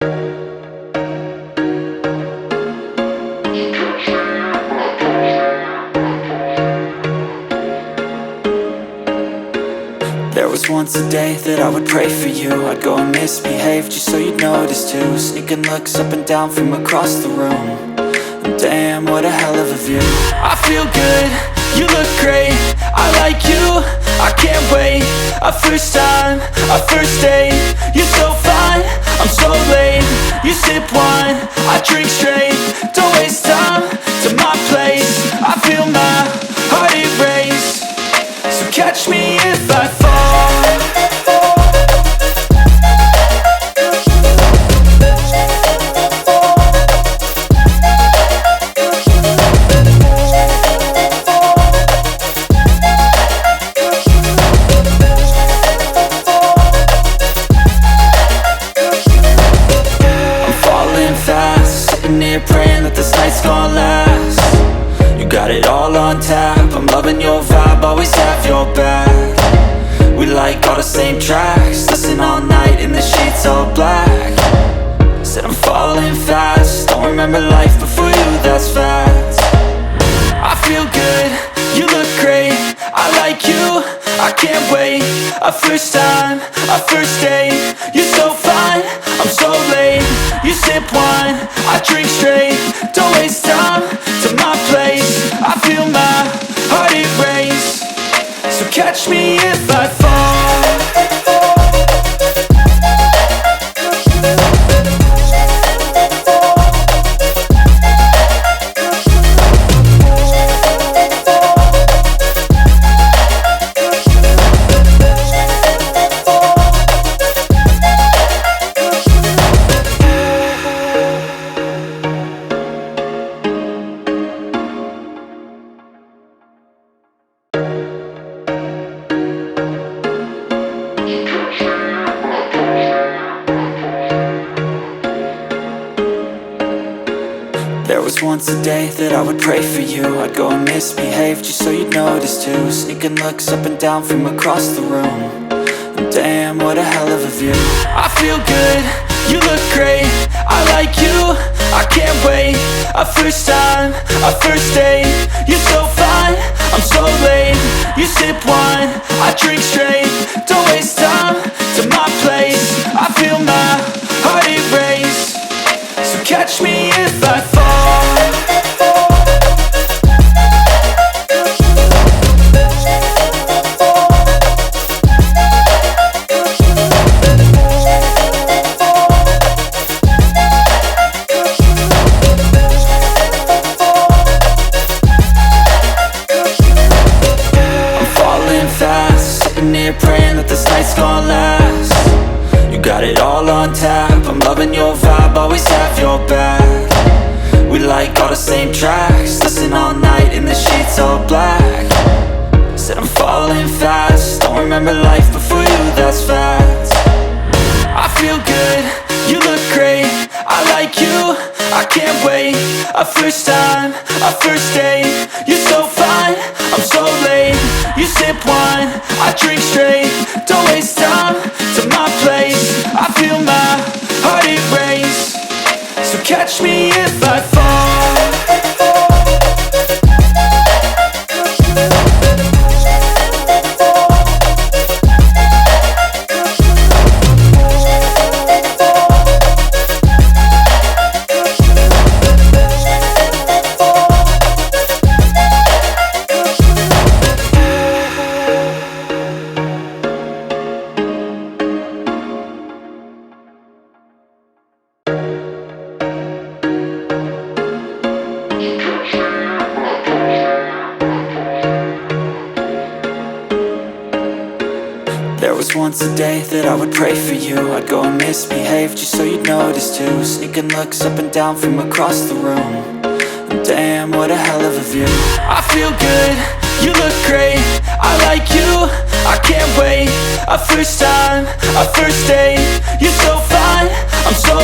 There was once a day that I would pray for you. I'd go and misbehave just so you'd notice too. Sneaking looks up and down from across the room. And damn, what a hell of a view. I feel good, you look great, I like you, I can't wait. A first time, a first date. You're so fine, I'm so late. You sip wine, I drink straight. Don't waste time to my place. I feel my heart erase. So catch me if I fall. I'm falling fast, sitting here praying that this night's gonna last. You got it all on tap, I'm loving your vibe, always have your back. We like all the same tracks, listen all night in the sheets all black. Said I'm falling fast, don't remember life before you, that's fact. I feel good, you look great, I like you, I can't wait. A first time, a first date. You're so fine, I'm so late. You sip wine, I drink straight. Don't waste time to my place. I feel my heart erase. So catch me if I fall. There was once a day that I would pray for you. I'd go and misbehave just so you'd notice too. Sneaking looks up and down from across the room. And damn, what a hell of a view. I feel good, you look great, I like you, I can't wait. A first time, a first date. You're so fine, I'm so late. You sip wine, I drink straight. Don't waste time to my place. I feel my heart erase. So catch me if I fall. Praying that this night's gonna last. You got it all on tap, I'm loving your vibe, always have your back. We like all the same tracks, listen all night in the sheets all black. Said I'm falling fast, don't remember life before you, that's fact. I feel good, you look great, I like you, I can't wait. A first time, a first date. You're so fine, I'm so late. You sip wine, I drink straight. Don't waste time to my place. I feel my heart erase. So catch me if I fall. There was once a day that I would pray for you. I'd go and misbehave just so you'd notice too. Sneaking looks up and down from across the room. And damn, what a hell of a view. I feel good, you look great, I like you, I can't wait. A first time, a first date. You're so fine, I'm so